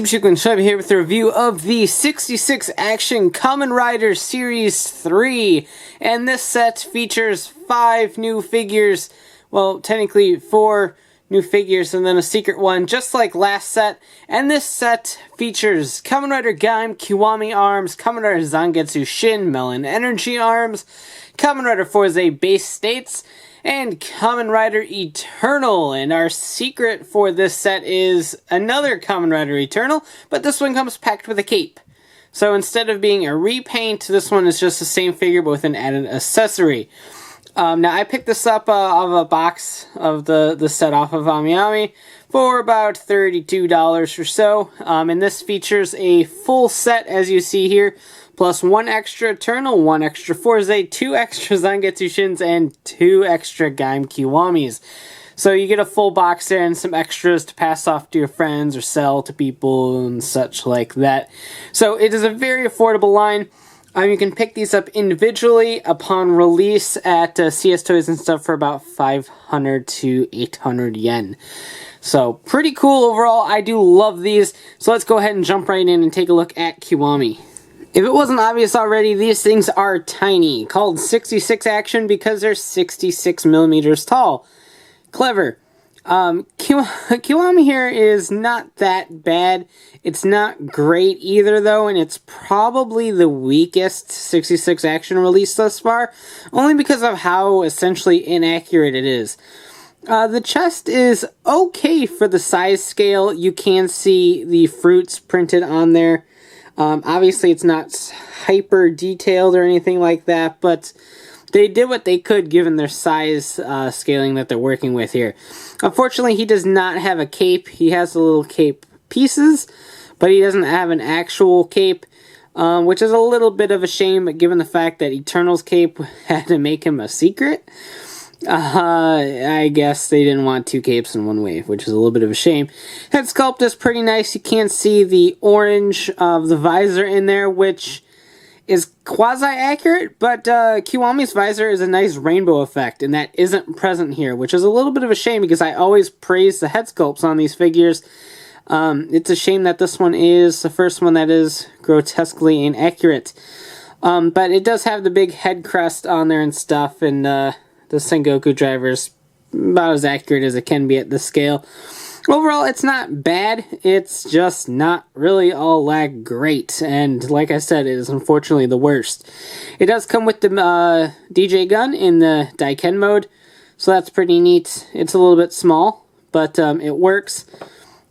YouTube, Shukin Shub here with a review of the 66 Action Kamen Rider Series 3. And this set features 5 new figures, well, technically 4 new figures and then a secret one, just like last set. And this set features Kamen Rider Gaim Kiwami arms, Kamen Rider Zangetsu Shin Melon energy arms, Kamen Rider Fourze base states, and Kamen Rider Eternal. And our secret for this set is another Kamen Rider Eternal, but this one comes packed with a cape. So instead of being a repaint, this one is just the same figure but with an added accessory. Now I picked this up of a box of the set off of Amiami for about $32 or so. And this features a full set, as you see here, plus 1 extra Eternal, 1 extra Fourze, 2 extra Zangetsu Shins, and 2 extra Gaim Kiwamis. So you get a full box there and some extras to pass off to your friends or sell to people and such like that. So it is a very affordable line. You can pick these up individually upon release at CS Toys and stuff for about 500 to 800 yen. So pretty cool overall. I do love these. So let's go ahead and jump right in and take a look at Kiwami. If it wasn't obvious already, these things are tiny, called 66 Action because they're 66 millimeters tall. Clever. Kiwami here is not that bad. It's not great either though, and it's probably the weakest 66 Action release thus far, only because of how essentially inaccurate it is. The chest is okay for the size scale. You can see the fruits printed on there. Obviously it's not hyper detailed or anything like that, but they did what they could given their size scaling that they're working with here. Unfortunately, he does not have a cape. He has the little cape pieces, but he doesn't have an actual cape, which is a little bit of a shame, but given the fact that Eternal's cape had to make him a secret, I guess they didn't want 2 capes in one wave, which is a little bit of a shame. Head sculpt is pretty nice. You can see the orange of the visor in there, which is quasi-accurate, but Kiwami's visor is a nice rainbow effect, and that isn't present here, which is a little bit of a shame because I always praise the head sculpts on these figures. It's a shame that this one is the first one that is grotesquely inaccurate. But it does have the big head crest on there and stuff, and the Sengoku driver is about as accurate as it can be at this scale. Overall, it's not bad. It's just not really all that great. And like I said, it is unfortunately the worst. It does come with the DJ gun in the Daiken Mode, so that's pretty neat. It's a little bit small, but it works.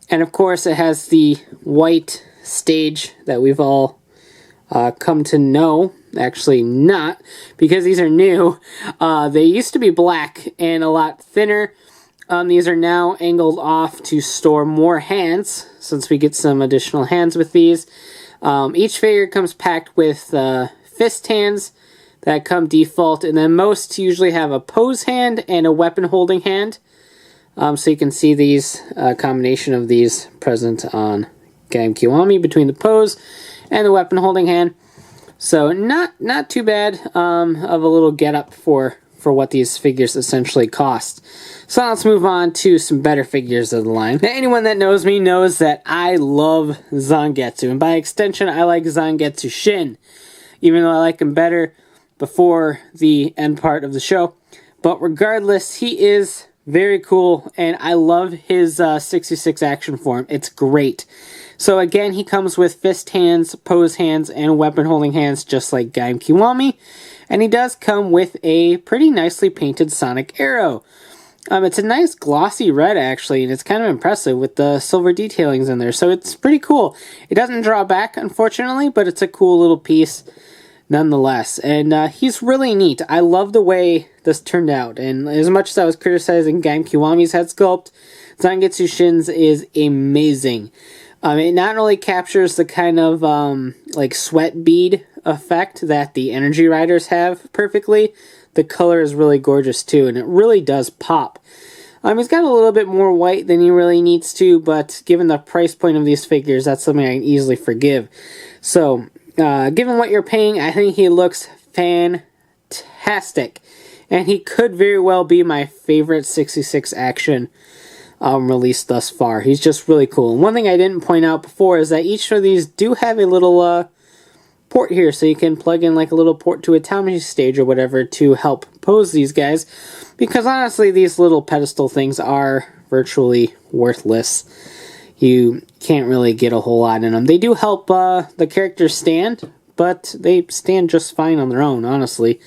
And of course, it has the white stage that we've all come to know. Actually not, because these are new. They used to be black and a lot thinner. These are now angled off to store more hands, since we get some additional hands with these. Each figure comes packed with fist hands that come default, and then most usually have a pose hand and a weapon holding hand. So you can see these, combination of these present on Gaim Kiwami between the pose and the weapon holding hand. So not too bad of a little getup for what these figures essentially cost. So let's move on to some better figures of the line. Now, anyone that knows me knows that I love Zangetsu, and by extension I like Zangetsu Shin, even though I like him better before the end part of the show. But regardless, he is very cool, and I love his 66 Action form. It's great. So again, he comes with fist hands, pose hands, and weapon holding hands, just like Gaim Kiwami. And he does come with a pretty nicely painted sonic arrow. It's a nice glossy red, actually, and it's kind of impressive with the silver detailings in there. So it's pretty cool. It doesn't draw back, unfortunately, but it's a cool little piece nonetheless. And he's really neat. I love the way this turned out. And as much as I was criticizing Gaim Kiwami's head sculpt, Zangetsu Shin's is amazing. It not only captures the kind of like sweat bead effect that the Energy Riders have perfectly, the color is really gorgeous too, and it really does pop. He's got a little bit more white than he really needs to, but given the price point of these figures, that's something I can easily forgive. So, given what you're paying, I think he looks fantastic. And he could very well be my favorite 66 Action released thus far. He's just really cool. And one thing I didn't point out before is that each of these do have a little port here, so you can plug in like a little port to a Tommy stage or whatever to help pose these guys, because honestly these little pedestal things are virtually worthless. You can't really get a whole lot in them. They do help the characters stand, but they stand just fine on their own, honestly.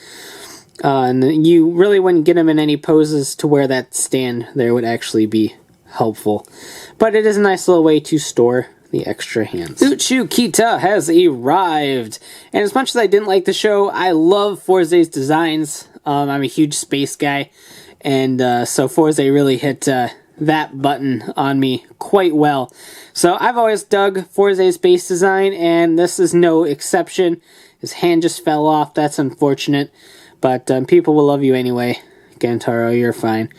And you really wouldn't get them in any poses to where that stand there would actually be helpful. But it is a nice little way to store the extra hands. Uchu Kita has arrived, and as much as I didn't like the show, I love Fourze's designs. I'm a huge space guy, and so Fourze really hit that button on me quite well. So I've always dug Fourze's base design, and this is no exception. His hand just fell off. That's unfortunate, but people will love you anyway. Gentaro, you're fine.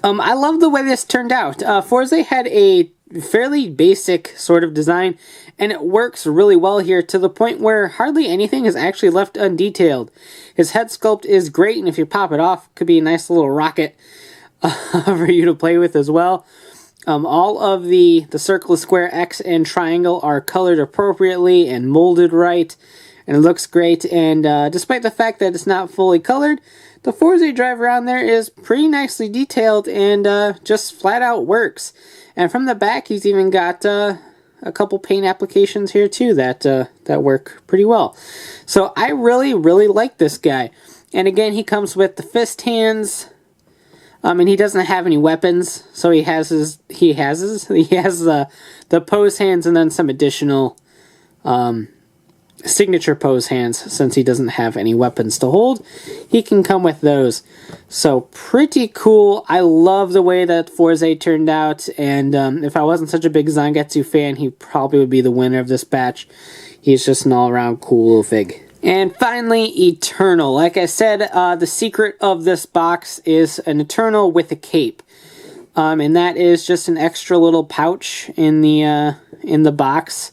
I love the way this turned out. Fourze had a fairly basic sort of design, and it works really well here to the point where hardly anything is actually left undetailed. His head sculpt is great, and if you pop it off, could be a nice little rocket for you to play with as well. All of the circle, square, X, and triangle are colored appropriately and molded right, and it looks great. And despite the fact that it's not fully colored, the Fourze driver on there is pretty nicely detailed and just flat out works. And from the back, he's even got a couple paint applications here too that work pretty well. So I really like this guy. And again, he comes with the fist hands. And he doesn't have any weapons, so he has the pose hands and then some additional signature pose hands. Since he doesn't have any weapons to hold, he can come with those. So pretty cool. I love the way that Fourze turned out, and if I wasn't such a big Zangetsu fan, he probably would be the winner of this batch. He's just an all-around cool little fig. And finally, Eternal. Like I said, the secret of this box is an Eternal with a cape. And that is just an extra little pouch in the box.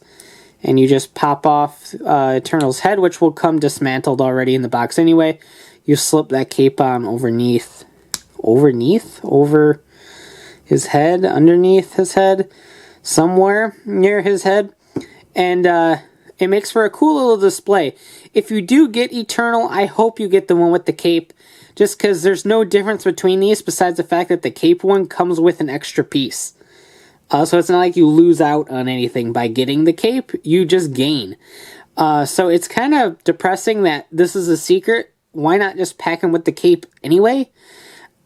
And you just pop off Eternal's head, which will come dismantled already in the box anyway. You slip that cape on over his head, underneath his head, somewhere near his head. And it makes for a cool little display. If you do get Eternal, I hope you get the one with the cape, just because there's no difference between these besides the fact that the cape one comes with an extra piece. So it's not like you lose out on anything by getting the cape, you just gain. So it's kind of depressing that this is a secret. Why not just pack him with the cape anyway?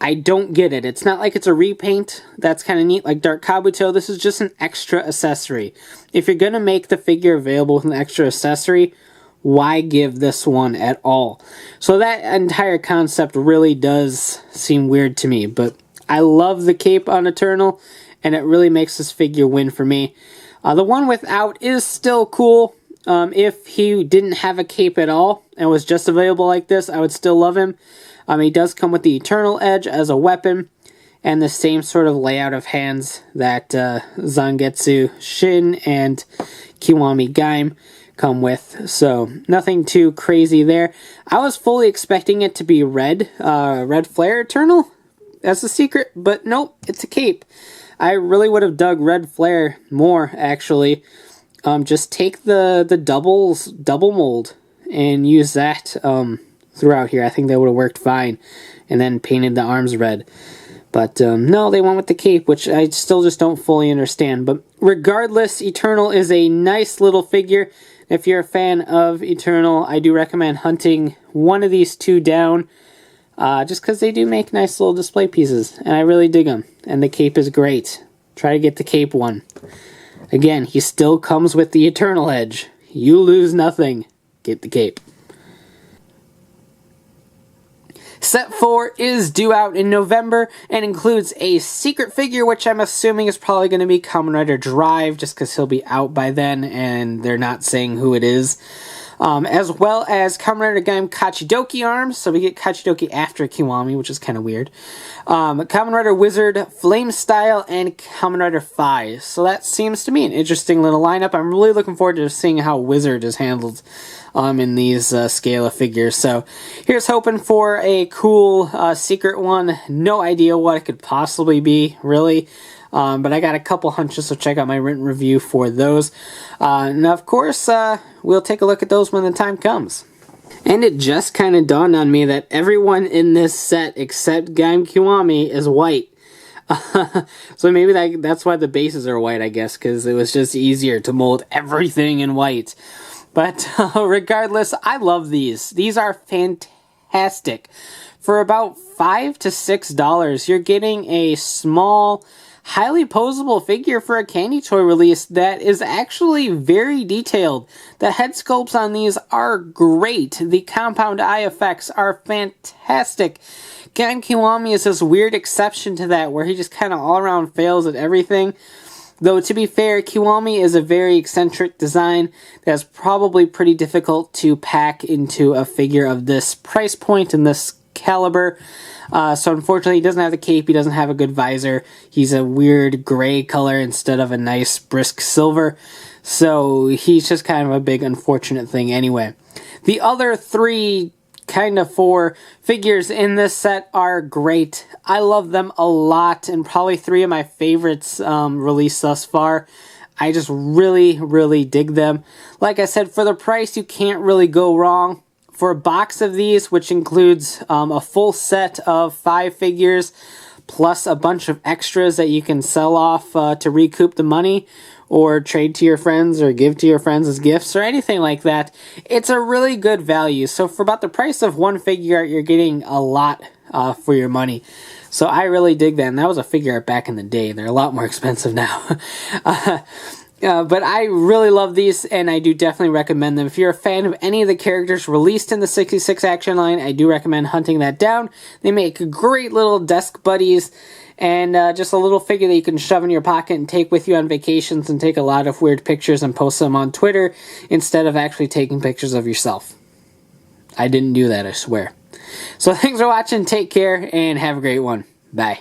I don't get it. It's not like it's a repaint. That's kind of neat, like Dark Kabuto. This is just an extra accessory. If you're going to make the figure available with an extra accessory, why give this one at all? So that entire concept really does seem weird to me, but I love the cape on Eternal, and it really makes this figure win for me. The one without is still cool. If he didn't have a cape at all and was just available like this, I would still love him. He does come with the Eternal Edge as a weapon, and the same sort of layout of hands that Zangetsu Shin and Kiwami Gaim come with. So nothing too crazy there. I was fully expecting it to be red flare Eternal as a secret, but nope, it's a cape. I really would have dug red flare more, actually. Just take the double mold and use that throughout here. I think that would have worked fine. And then painted the arms red. But no, they went with the cape, which I still just don't fully understand. But regardless, Eternal is a nice little figure. If you're a fan of Eternal, I do recommend hunting one of these two down. Just because they do make nice little display pieces. And I really dig them. And the cape is great. Try to get the cape one. Again, he still comes with the Eternal Edge. You lose nothing. Get the cape. Set 4 is due out in November and includes a secret figure, which I'm assuming is probably going to be Kamen Rider Drive, just because he'll be out by then and they're not saying who it is. As well as Kamen Rider Gaim Kachidoki arms, so we get Kachidoki after Kiwami, which is kind of weird. Kamen Rider Wizard Flame Style, and Kamen Rider Fourze. So that seems to me an interesting little lineup. I'm really looking forward to seeing how Wizard is handled in these scale of figures. So here's hoping for a cool secret one. No idea what it could possibly be, really. But I got a couple hunches, so check out my written review for those. And of course, we'll take a look at those when the time comes. And it just kind of dawned on me that everyone in this set except Gaim Kiwami is white. So maybe that's why the bases are white, I guess, because it was just easier to mold everything in white. But regardless, I love these. These are fantastic. For about $5 to $6, you're getting a small, highly poseable figure for a candy toy release that is actually very detailed. The head sculpts on these are great. The compound eye effects are fantastic. Gaim Kiwami is this weird exception to that, where he just kind of all around fails at everything. Though, to be fair, Kiwami is a very eccentric design that's probably pretty difficult to pack into a figure of this price point and this caliber. So unfortunately, he doesn't have the cape, he doesn't have a good visor. He's a weird gray color instead of a nice brisk silver. So he's just kind of a big unfortunate thing anyway. The other three kind of four figures in this set are great. I love them a lot, and probably three of my favorites released thus far. I just really dig them. Like I said, for the price, you can't really go wrong. For a box of these, which includes a full set of 5 figures, plus a bunch of extras that you can sell off to recoup the money, or trade to your friends, or give to your friends as gifts, or anything like that, it's a really good value. So for about the price of one figure art, you're getting a lot for your money. So I really dig that, and that was a figure art back in the day. They're a lot more expensive now. But I really love these, and I do definitely recommend them. If you're a fan of any of the characters released in the 66 Action line, I do recommend hunting that down. They make great little desk buddies, and just a little figure that you can shove in your pocket and take with you on vacations and take a lot of weird pictures and post them on Twitter instead of actually taking pictures of yourself. I didn't do that, I swear. So thanks for watching, take care, and have a great one. Bye.